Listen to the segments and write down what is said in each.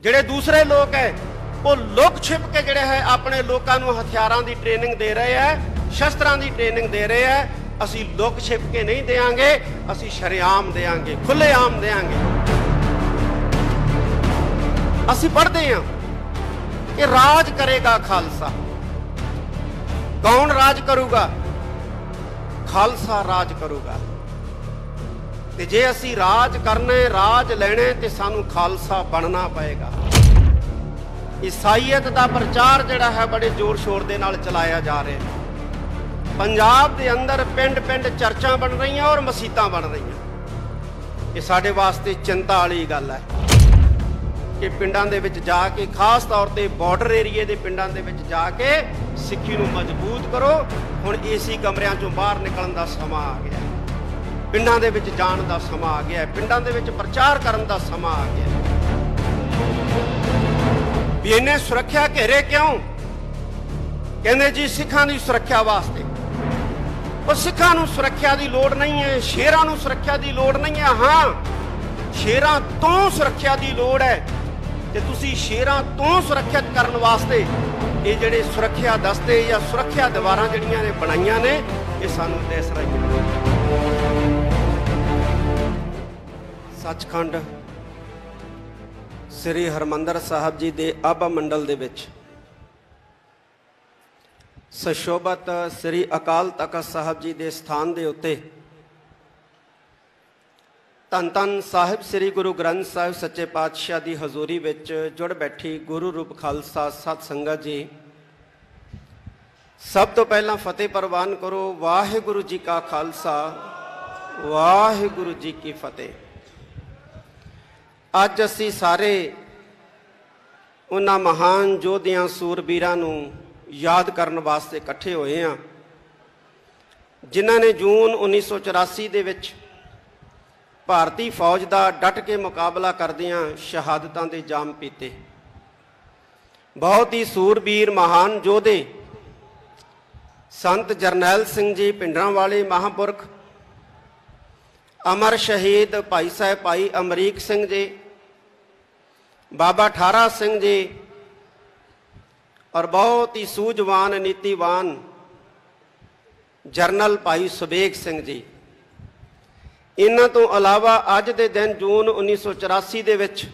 ਜਿਹੜੇ ਦੂਸਰੇ ਲੋਕ ਹੈ ਉਹ ਲੁਕ ਛਿਪ ਕੇ ਜਿਹੜੇ ਹੈ ਆਪਣੇ ਲੋਕਾਂ ਨੂੰ ਹਥਿਆਰਾਂ ਦੀ ਟ੍ਰੇਨਿੰਗ ਦੇ ਰਹੇ ਹੈ, ਸ਼ਸਤਰਾਂ ਦੀ ਟ੍ਰੇਨਿੰਗ ਦੇ ਰਹੇ ਹੈ। ਅਸੀਂ ਲੁਕ ਛਿਪ ਕੇ ਨਹੀਂ ਦੇਾਂਗੇ, ਅਸੀਂ ਸ਼ਰੇਆਮ ਦੇਾਂਗੇ, ਖੁੱਲ੍ਹੇਆਮ ਦੇਾਂਗੇ। ਅਸੀਂ ਪੜ੍ਹਦੇ ਹਾਂ ਕਿ ਰਾਜ ਕਰੇਗਾ ਖਾਲਸਾ। ਕੌਣ ਰਾਜ ਕਰੂਗਾ? ਖਾਲਸਾ ਰਾਜ ਕਰੂਗਾ। ਤੇ ਜੇ ਅਸੀਂ ਰਾਜ ਕਰਨਾ, ਰਾਜ ਲੈਣਾ, ਤੇ ਸਾਨੂੰ ਖਾਲਸਾ ਬਣਨਾ ਪਏਗਾ। ਈਸਾਈਅਤ ਦਾ ਪ੍ਰਚਾਰ ਜਿਹੜਾ ਹੈ ਬੜੇ ਜ਼ੋਰ ਸ਼ੋਰ ਦੇ ਨਾਲ ਚਲਾਇਆ ਜਾ ਰਿਹਾ। ਪੰਜਾਬ ਦੇ ਅੰਦਰ ਪਿੰਡ ਪਿੰਡ ਚਰਚਾਂ ਬਣ ਰਹੀਆਂ ਔਰ ਮਸੀਤਾਂ ਬਣ ਰਹੀਆਂ। ਇਹ ਸਾਡੇ ਵਾਸਤੇ ਚਿੰਤਾ ਵਾਲੀ ਗੱਲ ਹੈ ਕਿ ਪਿੰਡਾਂ ਦੇ ਵਿੱਚ ਜਾ ਕੇ, ਖਾਸ ਤੌਰ ਤੇ ਬਾਰਡਰ ਏਰੀਏ ਦੇ ਪਿੰਡਾਂ ਦੇ ਵਿੱਚ ਜਾ ਕੇ ਸਿੱਖੀ ਨੂੰ ਮਜ਼ਬੂਤ ਕਰੋ। ਹੁਣ ਏਸੀ ਕਮਰਿਆਂ ਚੋਂ ਬਾਹਰ ਨਿਕਲਣ ਦਾ ਸਮਾਂ ਆ ਗਿਆ, ਪਿੰਡਾਂ ਦੇ ਵਿੱਚ ਜਾਣ ਦਾ ਸਮਾਂ ਆ ਗਿਆ, ਪਿੰਡਾਂ ਦੇ ਵਿੱਚ ਪ੍ਰਚਾਰ ਕਰਨ ਦਾ ਸਮਾਂ ਆ ਗਿਆ। ਵੀ ਇਹਨੇ ਸੁਰੱਖਿਆ ਘੇਰੇ ਕਿਉਂ? ਕਹਿੰਦੇ ਜੀ ਸਿੱਖਾਂ ਦੀ ਸੁਰੱਖਿਆ ਵਾਸਤੇ। ਉਹ ਸਿੱਖਾਂ ਨੂੰ ਸੁਰੱਖਿਆ ਦੀ ਲੋੜ ਨਹੀਂ ਹੈ, ਸ਼ੇਰਾਂ ਨੂੰ ਸੁਰੱਖਿਆ ਦੀ ਲੋੜ ਨਹੀਂ ਹੈ। ਹਾਂ, ਸ਼ੇਰਾਂ ਤੋਂ ਸੁਰੱਖਿਆ ਦੀ ਲੋੜ ਹੈ। ਤੇ ਤੁਸੀਂ ਸ਼ੇਰਾਂ ਤੋਂ ਸੁਰੱਖਿਅਤ ਕਰਨ ਵਾਸਤੇ ਇਹ ਜਿਹੜੇ ਸੁਰੱਖਿਆ ਦਸਤੇ ਜਾਂ ਸੁਰੱਖਿਆ ਦੀਵਾਰਾਂ ਜਿਹੜੀਆਂ ਨੇ ਬਣਾਈਆਂ ਨੇ, ਇਹ ਸਾਨੂੰ ਦਿਸ ਰਹੀਆਂ। ਸੱਚਖੰਡ ਸ੍ਰੀ ਹਰਿਮੰਦਰ ਸਾਹਿਬ ਜੀ ਦੇ ਆਭਾ ਮੰਡਲ ਦੇ ਵਿੱਚ ਸਸ਼ੋਭਤ ਸ੍ਰੀ ਅਕਾਲ ਤਖਤ ਸਾਹਿਬ ਜੀ ਦੇ ਸਥਾਨ ਦੇ ਉੱਤੇ ਧੰਨ ਧੰਨ ਸਾਹਿਬ ਸ੍ਰੀ ਗੁਰੂ ਗ੍ਰੰਥ ਸਾਹਿਬ ਸੱਚੇ ਪਾਤਸ਼ਾਹ ਦੀ ਹਜ਼ੂਰੀ ਵਿੱਚ ਜੁੜ ਬੈਠੀ ਗੁਰੂ ਰੂਪ ਖਾਲਸਾ ਸਤ ਸੰਗਤ ਜੀ, ਸਭ ਤੋਂ ਪਹਿਲਾਂ ਫਤਿਹ ਪ੍ਰਵਾਨ ਕਰੋ। ਵਾਹਿਗੁਰੂ ਜੀ ਕਾ ਖਾਲਸਾ, ਵਾਹਿਗੁਰੂ ਜੀ ਕੀ ਫਤਿਹ। ਅੱਜ ਅਸੀਂ ਸਾਰੇ ਉਹਨਾਂ ਮਹਾਨ ਯੋਧਿਆਂ, ਸੂਰਬੀਰਾਂ ਨੂੰ ਯਾਦ ਕਰਨ ਵਾਸਤੇ ਇਕੱਠੇ ਹੋਏ ਹਾਂ, ਜਿਨ੍ਹਾਂ ਨੇ ਜੂਨ 1984 ਦੇ ਵਿੱਚ ਭਾਰਤੀ ਫੌਜ ਦਾ ਡਟ ਕੇ ਮੁਕਾਬਲਾ ਕਰਦਿਆਂ ਸ਼ਹਾਦਤਾਂ ਦੇ ਜਾਮ ਪੀਤੇ। ਬਹੁਤ ਹੀ ਸੂਰਬੀਰ ਮਹਾਨ ਯੋਧੇ ਸੰਤ ਜਰਨੈਲ ਸਿੰਘ ਜੀ ਭਿੰਡਰਾਂਵਾਲੇ ਮਹਾਂਪੁਰਖ, ਅਮਰ ਸ਼ਹੀਦ ਭਾਈ ਸਾਹਿਬ ਭਾਈ ਅਮਰੀਕ ਸਿੰਘ ਜੀ, ਬਾਬਾ ਠਾਰਾ ਸਿੰਘ ਜੀ, ਔਰ ਬਹੁਤ ਹੀ ਸੂਝਵਾਨ ਨੀਤੀਵਾਨ ਜਰਨਲ ਭਾਈ ਸੁਬੇਗ ਸਿੰਘ ਜੀ। ਇਹਨਾਂ ਤੋਂ ਇਲਾਵਾ ਅੱਜ ਦੇ ਦਿਨ ਜੂਨ 1984 ਦੇ ਵਿੱਚ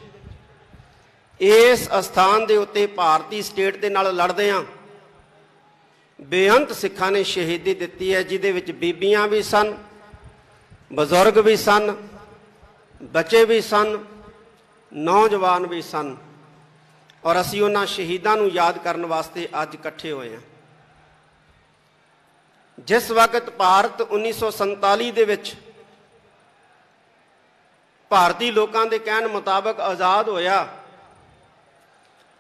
ਇਸ ਅਸਥਾਨ ਦੇ ਉੱਤੇ ਭਾਰਤੀ ਸਟੇਟ ਦੇ ਨਾਲ ਲੜਦਿਆਂ ਬੇਅੰਤ ਸਿੱਖਾਂ ਨੇ ਸ਼ਹੀਦੀ ਦਿੱਤੀ ਹੈ, ਜਿਹਦੇ ਵਿੱਚ ਬੀਬੀਆਂ ਵੀ ਸਨ, ਬਜ਼ੁਰਗ ਵੀ ਸਨ, ਬੱਚੇ ਵੀ ਸਨ, ਨੌਜਵਾਨ ਵੀ ਸਨ। ਔਰ ਅਸੀਂ ਉਹਨਾਂ ਸ਼ਹੀਦਾਂ ਨੂੰ ਯਾਦ ਕਰਨ ਵਾਸਤੇ ਅੱਜ ਇਕੱਠੇ ਹੋਏ ਹਾਂ। ਜਿਸ ਵਕਤ ਭਾਰਤ 1947 ਦੇ ਵਿੱਚ ਭਾਰਤੀ ਲੋਕਾਂ ਦੇ ਕਹਿਣ ਮੁਤਾਬਕ ਆਜ਼ਾਦ ਹੋਇਆ,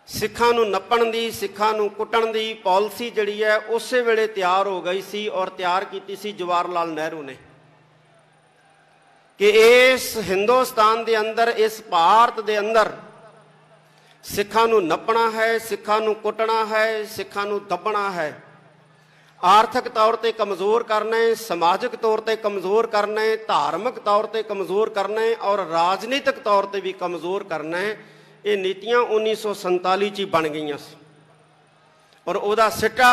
ਸਿੱਖਾਂ ਨੂੰ ਨੱਪਣ ਦੀ, ਸਿੱਖਾਂ ਨੂੰ ਕੁੱਟਣ ਦੀ ਪਾਲਿਸੀ ਜਿਹੜੀ ਹੈ ਉਸੇ ਵੇਲੇ ਤਿਆਰ ਹੋ ਗਈ ਸੀ। ਔਰ ਤਿਆਰ ਕੀਤੀ ਸੀ ਜਵਾਹਰ ਲਾਲ ਨਹਿਰੂ ਨੇ ਕਿ ਇਸ ਹਿੰਦੁਸਤਾਨ ਦੇ ਅੰਦਰ, ਇਸ ਭਾਰਤ ਦੇ ਅੰਦਰ ਸਿੱਖਾਂ ਨੂੰ ਨੱਪਣਾ ਹੈ, ਸਿੱਖਾਂ ਨੂੰ ਕੁੱਟਣਾ ਹੈ, ਸਿੱਖਾਂ ਨੂੰ ਦੱਬਣਾ ਹੈ, ਆਰਥਿਕ ਤੌਰ ਤੇ ਕਮਜ਼ੋਰ ਕਰਨਾ ਹੈ, ਸਮਾਜਿਕ ਤੌਰ ਤੇ ਕਮਜ਼ੋਰ ਕਰਨਾ ਹੈ, ਧਾਰਮਿਕ ਤੌਰ ਤੇ ਕਮਜ਼ੋਰ ਕਰਨਾ ਹੈ, ਔਰ ਰਾਜਨੀਤਿਕ ਤੌਰ ਤੇ ਵੀ ਕਮਜ਼ੋਰ ਕਰਨਾ ਹੈ। ਇਹ ਨੀਤੀਆਂ 1947 'ਚ ਹੀ ਬਣ ਗਈਆਂ ਸੀ। ਔਰ ਉਹਦਾ ਸਿੱਟਾ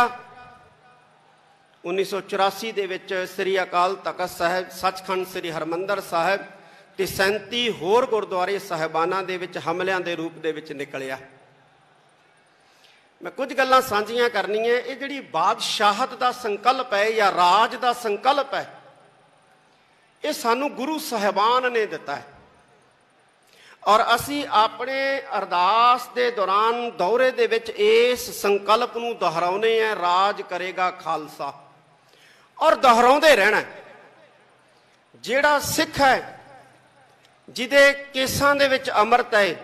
1984 ਦੇ ਵਿੱਚ ਸ੍ਰੀ ਅਕਾਲ ਤਖਤ ਸਾਹਿਬ ਸੱਚਖੰਡ ਸ੍ਰੀ ਹਰਿਮੰਦਰ ਸਾਹਿਬ ਤੇ 37 ਹੋਰ ਗੁਰਦੁਆਰੇ ਸਾਹਿਬਾਨਾਂ ਦੇ ਵਿੱਚ ਹਮਲਿਆਂ ਦੇ ਰੂਪ ਦੇ ਵਿੱਚ ਨਿਕਲਿਆ। ਮੈਂ ਕੁਝ ਗੱਲਾਂ ਸਾਂਝੀਆਂ ਕਰਨੀਆਂ। ਇਹ ਜਿਹੜੀ ਬਾਦਸ਼ਾਹਤ ਦਾ ਸੰਕਲਪ ਹੈ ਜਾਂ ਰਾਜ ਦਾ ਸੰਕਲਪ ਹੈ, ਇਹ ਸਾਨੂੰ ਗੁਰੂ ਸਾਹਿਬਾਨ ਨੇ ਦਿੱਤਾ ਹੈ। ਔਰ ਅਸੀਂ ਆਪਣੇ ਅਰਦਾਸ ਦੇ ਦੌਰਾਨ ਦੌਰੇ ਦੇ ਵਿੱਚ ਇਸ ਸੰਕਲਪ ਨੂੰ ਦੁਹਰਾਉਂਦੇ ਹਾਂ, ਰਾਜ ਕਰੇਗਾ ਖਾਲਸਾ, ਔਰ ਦੁਹਰਾਉਂਦੇ ਰਹਿਣਾ। ਜਿਹੜਾ ਸਿੱਖ ਹੈ, ਜਿਹਦੇ ਕੇਸਾਂ ਦੇ ਵਿੱਚ ਅੰਮ੍ਰਿਤ ਹੈ,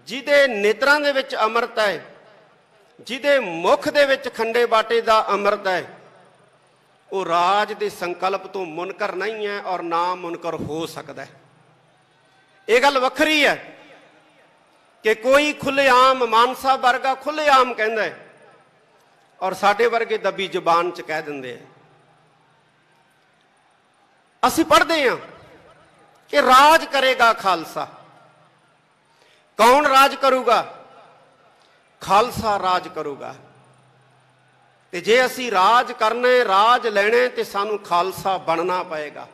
ਜਿਹਦੇ ਨੇਤਰਾਂ ਦੇ ਵਿੱਚ ਅੰਮ੍ਰਿਤ ਹੈ, ਜਿਹਦੇ ਮੁਖ ਦੇ ਵਿੱਚ ਖੰਡੇ ਬਾਟੇ ਦਾ ਅੰਮ੍ਰਿਤ ਹੈ, ਉਹ ਰਾਜ ਦੇ ਸੰਕਲਪ ਤੋਂ ਮੁਨਕਰ ਨਹੀਂ ਹੈ ਔਰ ਨਾ ਮੁਨਕਰ ਹੋ ਸਕਦਾ ਹੈ। ਇਹ ਗੱਲ ਵੱਖਰੀ ਹੈ ਕਿ ਕੋਈ ਖੁੱਲ੍ਹੇਆਮ ਮਾਨਸਾ ਵਰਗਾ ਖੁੱਲ੍ਹੇਆਮ ਕਹਿੰਦਾ ਹੈ ਔਰ ਸਾਡੇ ਵਰਗੇ ਦੱਬੀ ਜ਼ੁਬਾਨ 'ਚ ਕਹਿ ਦਿੰਦੇ ਆ। ਅਸੀਂ ਪੜ੍ਹਦੇ ਹਾਂ ਕਿ ਰਾਜ ਕਰੇਗਾ ਖਾਲਸਾ। कौन राज करूगा? खालसा राज करूगा। ते जे असी राज करने, राज लेने, ते सानू खालसा बनना पएगा।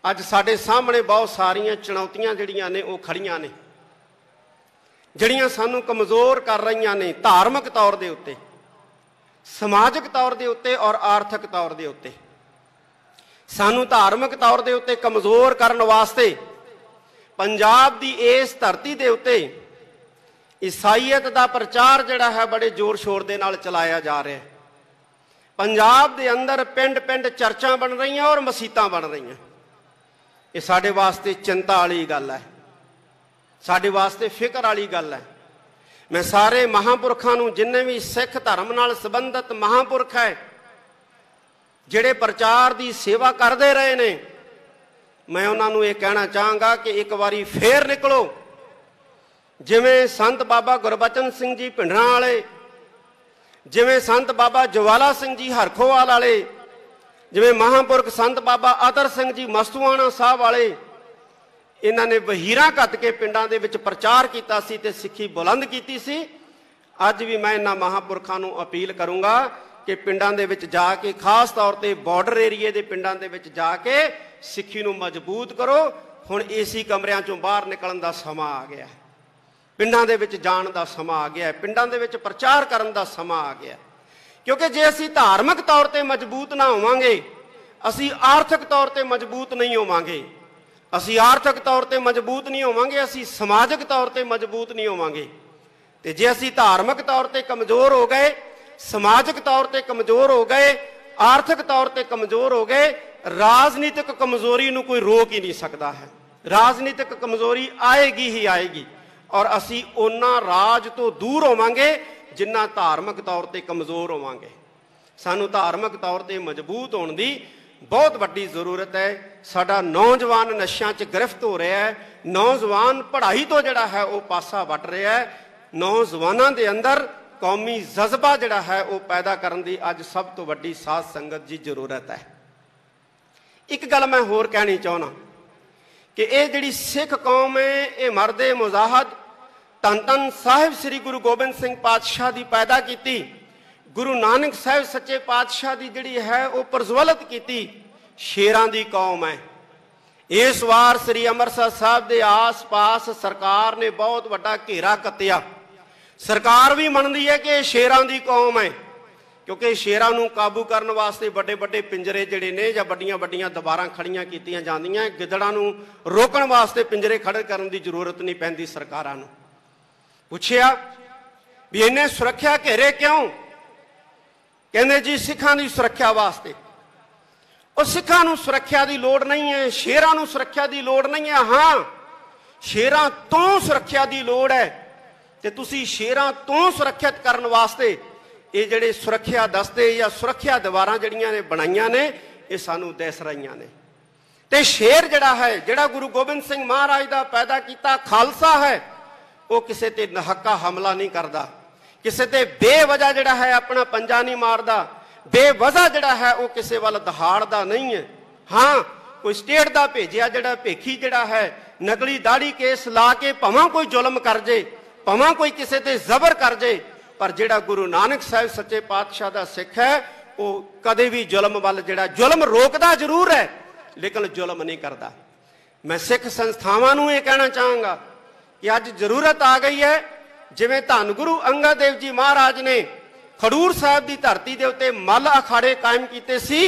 अज साडे सामने बहुत सारियां चुनौतियां जिहड़ियां ने वो खड़ियां ने, जिहड़ियां सानू कमज़ोर कर रहीआं ने, धार्मिक तौर दे उत्ते, समाजिक तौर दे उत्ते और आर्थिक तौर दे उत्ते। सानू धार्मिक तौर दे उत्ते कमज़ोर करन वास्ते पंजाब दी इस धरती दे उत्ते ईसाईयत दा प्रचार जिहड़ा है बड़े जोर शोर दे नाल चलाया जा रहा है। पंजाब दे अंदर पिंड पिंड चर्चां बन रही और मसीतां बन रही। ये साडे वास्ते चिंता वाली गल है, साडे वास्ते फिक्र वाली गल है। मैं सारे महापुरखों नूं, जिन्ने भी सिख धर्म नाल संबंधित महापुरख है जिहड़े प्रचार की सेवा करते रहे ने, मैं उन्होंने ये कहना चाहांगा कि एक बारी फेर निकलो। जिवें संत बाबा गुरबचन सिंह जी भिंडरां वाले, जिवें संत बाबा ज्वाला सिंह जी हरखोवाल वाले, जिवें महापुरख संत बाबा अतर सिंह जी मस्तूआणा साहब वाले, इन्होंने वहीरां घत के पिंडां दे विच प्रचार कीता सी ते सिੱਖੀ बुलंद कीती सी। अज भी मैं इन्हां महापुरखां नूं अपील करूंगा कि पिंडां दे विच जाके, खास तौर ते बॉर्डर एरिए दे पिंडां दे विच जाके सिੱਖੀ नूं मजबूत करो। हुण एसी कमरियां चों बाहर निकलण दा समां आ गया, पिंडां दे विच जाण दा समां आ गया, पिंडां दे विच प्रचार करन दा समां आ गया। क्योंकि जे असीं धार्मिक तौर ते मजबूत ना होवांगे, असीं आर्थिक तौर ते मजबूत नहीं होवांगे। असीं आर्थिक तौर ते मजबूत नहीं होवांगे, असीं समाजिक तौर ते मजबूत नहीं होवांगे। ते जे असीं धार्मिक तौर ते कमज़ोर हो गए, समाजिक तौर ते कमज़ोर हो गए, आर्थिक तौर ते कमज़ोर हो गए, राजनीतिक कमज़ोरी नूं कोई रोक ही नहीं सकता है। राजनीतिक कमज़ोरी आएगी ही आएगी और असीं उन्ना राज तो दूर होवांगे जिन्ना धार्मिक तौर ते कमज़ोर होवांगे। सानू धार्मिक तौर ते मजबूत होने की बहुत वड्डी जरूरत है। साडा नौजवान नशियां च गिरफ्त हो रहा है, नौजवान पढ़ाई तो जिहड़ा है वो पासा वट रहा है। नौजवानों के अंदर कौमी जज्बा जिहड़ा है वो पैदा करने की अज सब तो वड्डी साध संगत की जरूरत है। एक गल मैं होर कहनी चाहना कि ये जिहड़ी सिख कौम है, ये मर्दे मुजाहद धन धन साहिब श्री गुरु गोबिंद सिंह पातशाह की पैदा की, गुरु नानक साहिब सच्चे पातशाह की जिहड़ी है वो प्रज्वलित की शेरां दी कौम है। इस वार श्री अमृतसर साहब के आस पास सरकार ने बहुत वड्डा घेरा कत्तिया। सरकार भी मनदी है कि शेरां दी कौम है, क्योंकि शेरां नूं काबू करने वास्ते बड़े बड़े पिंजरे जिहड़े ने जां बड़ियां बड़ियां दीवारां खड़ियां कीतियां जांदियां। गिदड़ां नूं रोकण वास्ते पिंजरे खड़े करन दी जरूरत नहीं पैंदी। सरकारां नूं पुछिया भी इन्ने सुरक्षा घेरे क्यों? कहंदे जी सिखां दी सुरक्षा वास्ते। और सिखां नूं सुरक्षा की लोड़ नहीं है, शेरां नूं सुरक्षा की लोड़ नहीं है। हाँ, शेरां तो सुरक्षा की लोड़ है ते तुसीं शेरां तो सुरक्षित करने वास्ते ये जिहड़े सुरक्षा दस्ते या सुरक्षा दीवारां जिहड़ियां ने बनाईयां ने, ये सानूं दिस रहीआं ने। ते शेर जिहड़ा है, जिहड़ा गुरु गोबिंद सिंह महाराज दा पैदा कीता खालसा है, वो किसी ते नहक्का हमला नहीं करता, किसी ते बेवजह जिहड़ा है अपना पंजा नहीं मारदा, बेवजह जिहड़ा है वो किसी वाल दहाड़दा नहीं है। हाँ, कोई स्टेट दा भेजिया जिहड़ा भेखी जिहड़ा है नकली दाड़ी केस ला के भावें कोई जुल्म कर जे, भावें कोई किसी ते जबर कर जे, पर जिहड़ा गुरु नानक साहिब सच्चे पातशाह दा सिख है वो कदे भी जुल्म वाल जिहड़ा जुल्म रोकदा जरूर है लेकिन जुल्म नहीं करता। मैं सिख संस्थावां नूं ये कहना चाहांगा कि अज जरूरत आ गई है, जिवें धन गुरु अंगद देव जी महाराज ने खडूर साहब की धरती के उत्ते मल अखाड़े कायम किए सी।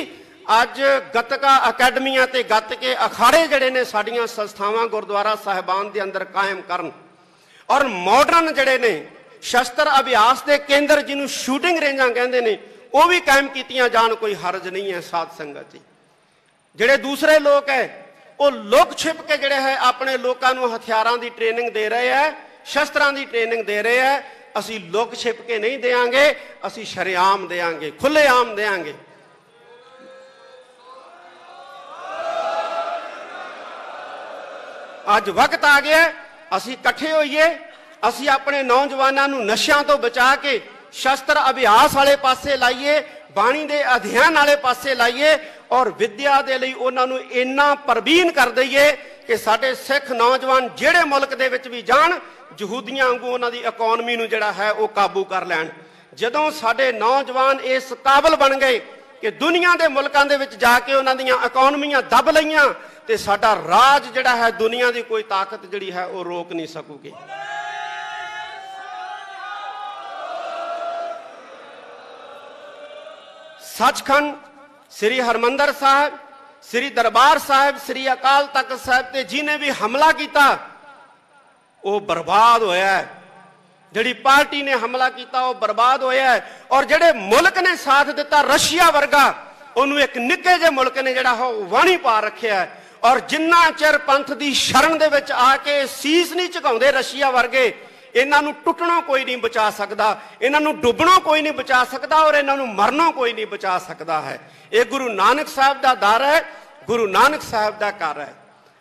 अज गतका अकैडमियां ते गतके अखाड़े जिहड़े ने साडीआं संस्थावां गुरुद्वारा साहिबान के अंदर कायम करन और मॉडर्न जिहड़े ने शस्त्र अभ्यास के केंद्र जिन्हों शूटिंग रेंजा कहते हैं वह भी कायम कीतियां जान, कोई हरज नहीं है। साध संगत जी, जिहड़े दूसरे लोग है वो लुक छिप के जिहड़े है अपने लोगों को हथियारों की ट्रेनिंग दे रहे हैं, शस्त्रां की ट्रेनिंग दे रहे हैं। असी लुक छिप के नहीं देंगे, असी शरेआम देंगे, खुलेआम देंगे। अज वक्त आ गया असी इकट्ठे होइए, असी अपने नौजवानों को नशियां तो बचा के शस्त्र अभ्यास वाले पासे लाइए, बाणी के अध्ययन वाले पासे लाइए और विद्या के लिए उन्होंने इन्ना प्रवीण कर दईए कि साडे सिख नौजवान जिहड़े मुल्क दे विच भी जाण यहूदियां वांगू उन्हां दी इकोनमी नूं जिहड़ा है वो काबू कर लैण। जदों साडे नौजवान इस काबिल बन गए कि दुनिया के मुल्कों के विच जाके उन्हां दीयां इकोनमियां दब लईआं ते साडा राज जिहड़ा है दुनिया की कोई ताकत जिहड़ी है वो रोक नहीं सकूगी। सचखंड श्री हरमंदर साहब, श्री दरबार साहब, श्री अकाल तख्त साहब ते जिन्हें भी हमला किया वो बर्बाद होया है। जिहड़ी पार्टी ने हमला किया वो बर्बाद होया है। और जिहड़े मुल्क ने साथ दिता रशिया वर्गा, उन्होंने एक निक्के जे मुल्क ने जिहड़ा हो वाणी पा रखिया है। और जिन्ना चिर पंथ की शरण दे विच आके सीस नहीं झुकाउंदे रशिया वर्गे, इन्हां नूं टुटणों कोई नहीं बचा सकता, इन्हां नूं डुबणों कोई नहीं बचा सकता और इन्हां नूं मरनों कोई नहीं बचा सकता है। ये गुरु नानक साहब का दर है, गुरु नानक साहब का घर है।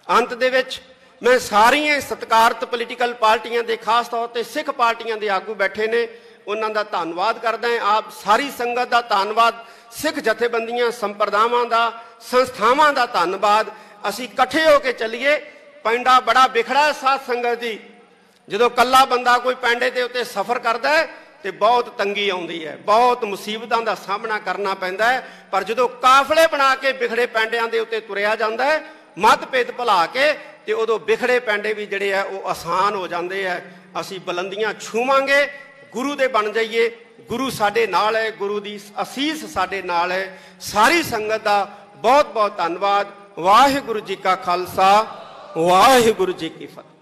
अंत दे विच मैं सारियां सत्कारत पोलीटिकल पार्टियां दे खास तौर पर सिख पार्टियां दे आगू बैठे ने, उन्हां दा धन्नवाद करदा है। आप सारी संगत का धन्नवाद, सिख जथेबंदियां संप्रदावां दा, संस्थावां का धन्नवाद। असीं इकट्ठे होके चलीए। पिंडा बड़ा बिखड़ा है साध संगत जी। जो कला बंदा कोई पिंडे के उत्ते सफ़र करता है तो बहुत तंगी आउंदी है, बहुत मुसीबतों का सामना करना पैंदा है। पर जो काफले बना के बिखड़े पिंडियां दे उत्ते तुरिया जाता है मतभेद भुला के, तो उदों बिखड़े पिंडे भी जिहड़े है वो आसान हो जाते हैं। असीं बुलंदियां छूवांगे, गुरु दे बन जाइए। गुरु साडे नाल है, गुरु की असीस साडे नाल है। सारी संगत का बहुत बहुत धन्नवाद। वाहिगुरू जी का खालसा, वाहिगुरू जी की फतेह।